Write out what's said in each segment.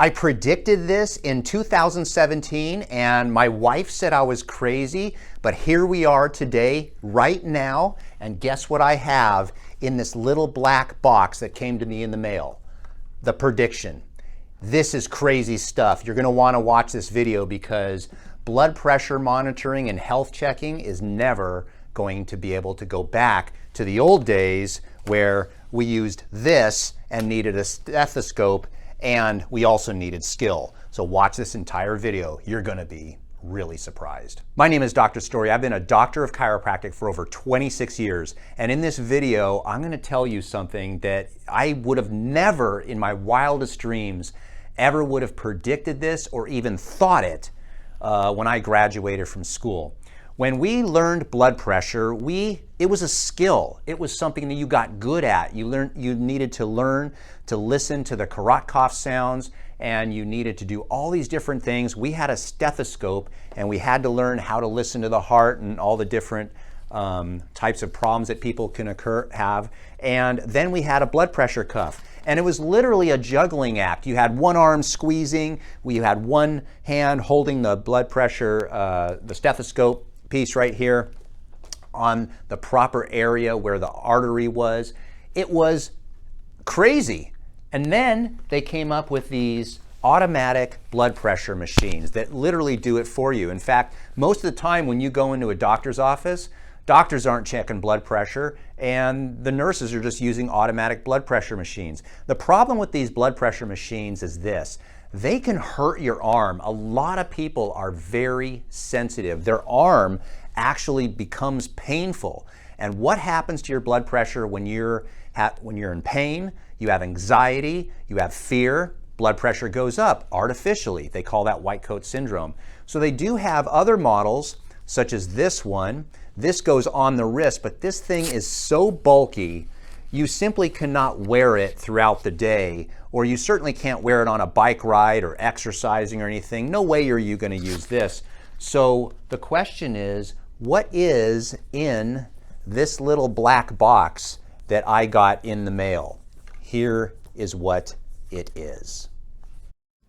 I predicted this in 2017 and my wife said I was crazy, but here we are today, right now, and guess what I have in this little black box that came to me in the mail? The prediction. This is crazy stuff. You're going to want to watch this video because blood pressure monitoring and health checking is never going to be able to go back to the old days where we used this and needed a stethoscope, and we also needed skill. So watch this entire video. You're gonna be really surprised. My name is Dr. Story. I've been a doctor of chiropractic for over 26 years. And in this video, I'm gonna tell you something that I would have never in my wildest dreams ever would have predicted this or even thought it when I graduated from school. When we learned blood pressure, it was a skill. It was something that you got good at. You needed to learn to listen to the karate cough sounds, and you needed to do all these different things. We had a stethoscope, and we had to learn how to listen to the heart and all the different types of problems that people can have. And then we had a blood pressure cuff. And it was literally a juggling act. You had one arm squeezing, you had one hand holding the blood pressure, the stethoscope piece right here on the proper area where the artery was. It was crazy. And then they came up with these automatic blood pressure machines that literally do it for you. In fact, most of the time when you go into a doctor's office, doctors aren't checking blood pressure and the nurses are just using automatic blood pressure machines. The problem with these blood pressure machines is this: they can hurt your arm. A lot of people are very sensitive. Their arm actually becomes painful. And what happens to your blood pressure when you're in pain? You have anxiety, you have fear, blood pressure goes up artificially. They call that white coat syndrome. So they do have other models, such as this one. This goes on the wrist, but this thing is so bulky, you simply cannot wear it throughout the day, or you certainly can't wear it on a bike ride or exercising or anything. No way are you going to use this. So the question is, what is in this little black box that I got in the mail? Here is what it is.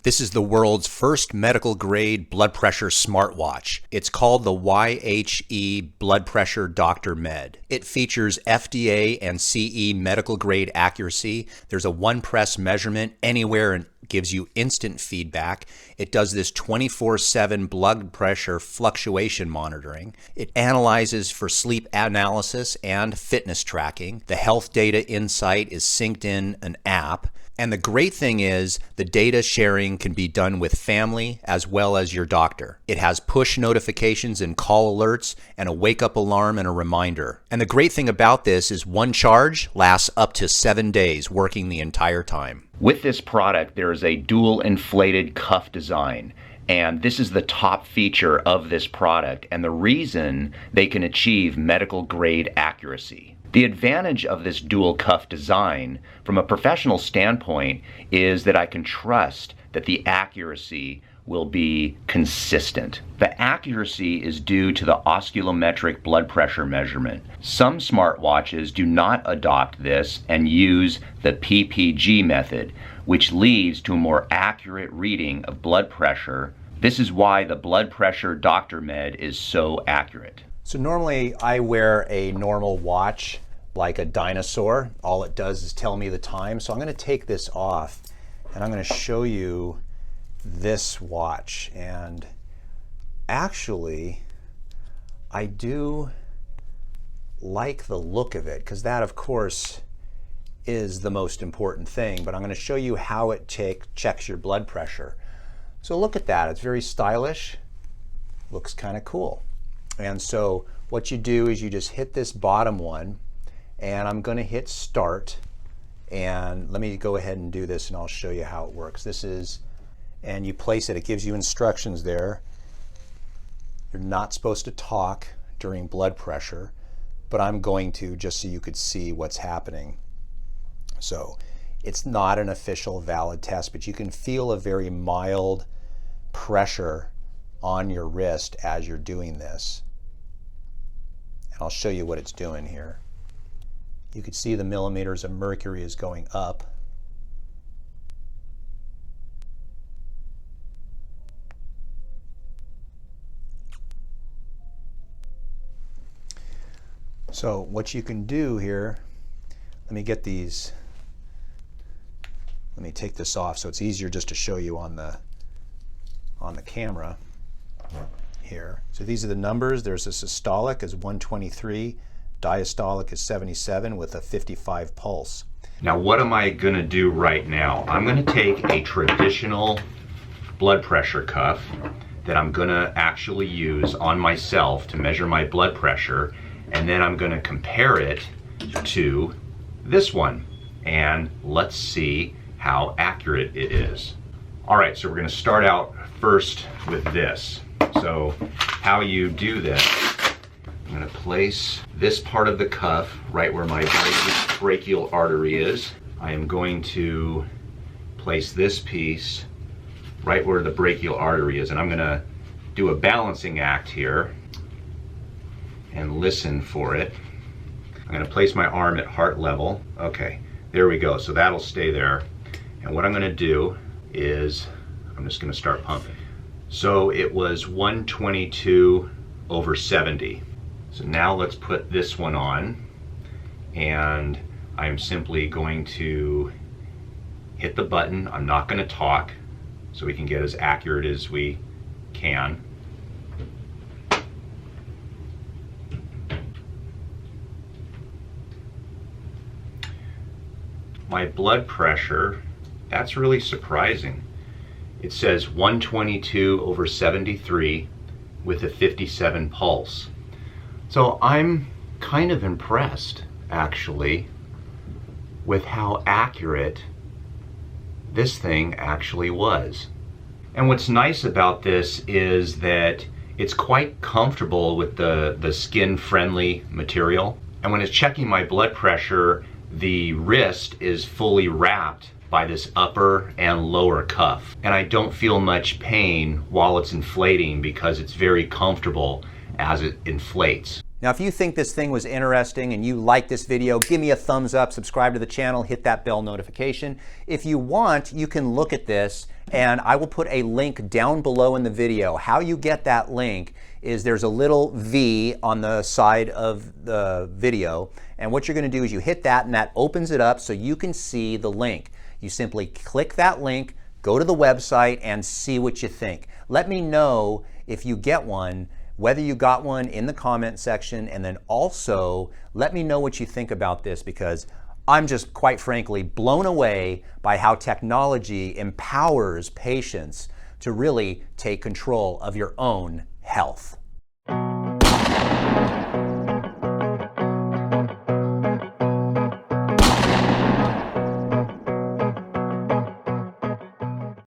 This is the world's first medical grade blood pressure smartwatch. It's called the YHE Blood Pressure Doctor MED. It features FDA and CE medical grade accuracy. There's a one press measurement anywhere and gives you instant feedback. It does this 24/7 blood pressure fluctuation monitoring. It analyzes for sleep analysis and fitness tracking. The health data insight is synced in an app. And the great thing is the data sharing can be done with family as well as your doctor. It has push notifications and call alerts and a wake-up alarm and a reminder. And the great thing about this is one charge lasts up to 7 days, working the entire time. With this product, there is a dual inflated cuff design. And this is the top feature of this product and the reason they can achieve medical grade accuracy. The advantage of this dual cuff design from a professional standpoint is that I can trust that the accuracy will be consistent. The accuracy is due to the oscillometric blood pressure measurement. Some smartwatches do not adopt this and use the PPG method, which leads to a more accurate reading of blood pressure. This is why the Blood Pressure Doctor MED is so accurate. So normally I wear a normal watch like a dinosaur. All it does is tell me the time. So I'm going to take this off and I'm going to show you this watch. And actually, I do like the look of it because that, of course, is the most important thing. But I'm going to show you how it checks your blood pressure. So look at that. It's very stylish. Looks kind of cool. And so what you do is you just hit this bottom one, and I'm going to hit start. And let me go ahead and do this and I'll show you how it works. This is, and you place it, it gives you instructions there. You're not supposed to talk during blood pressure, but I'm going to just so you could see what's happening. So it's not an official valid test, but you can feel a very mild pressure on your wrist as you're doing this. And I'll show you what it's doing here. You can see the millimeters of mercury is going up. So what you can do here, let me get these, let me take this off so it's easier just to show you on the camera here. So these are the numbers. There's a systolic is 123, diastolic is 77 with a 55 pulse. Now what am I going to do right now? I'm going to take a traditional blood pressure cuff that I'm going to actually use on myself to measure my blood pressure, and then I'm going to compare it to this one, and let's see how accurate it is. All right, so we're going to start out first with this. So how you do this, I'm going to place this part of the cuff right where my brachial artery is. I am going to place this piece right where the brachial artery is, and I'm going to do a balancing act here and listen for it. I'm going to place my arm at heart level. Okay, there we go. So that'll stay there. And what I'm going to do is I'm just going to start pumping. So it was 122/70. So now let's put this one on, and I'm simply going to hit the button. I'm not going to talk so we can get as accurate as we can. My blood pressure, that's really surprising. It says 122/73 with a 57 pulse. So I'm kind of impressed, actually, with how accurate this thing actually was. And what's nice about this is that it's quite comfortable with the skin-friendly material. And when it's checking my blood pressure, the wrist is fully wrapped by this upper and lower cuff. And I don't feel much pain while it's inflating because it's very comfortable as it inflates. Now, if you think this thing was interesting and you like this video, give me a thumbs up, subscribe to the channel, hit that bell notification. If you want, you can look at this, and I will put a link down below in the video. How you get that link is there's a little V on the side of the video, and what you're going to do is you hit that, and that opens it up so you can see the link. You simply click that link, go to the website, and see what you think. Let me know if you get one, whether you got one, in the comment section, and then also let me know what you think about this, because I'm just, quite frankly, blown away by how technology empowers patients to really take control of your own health.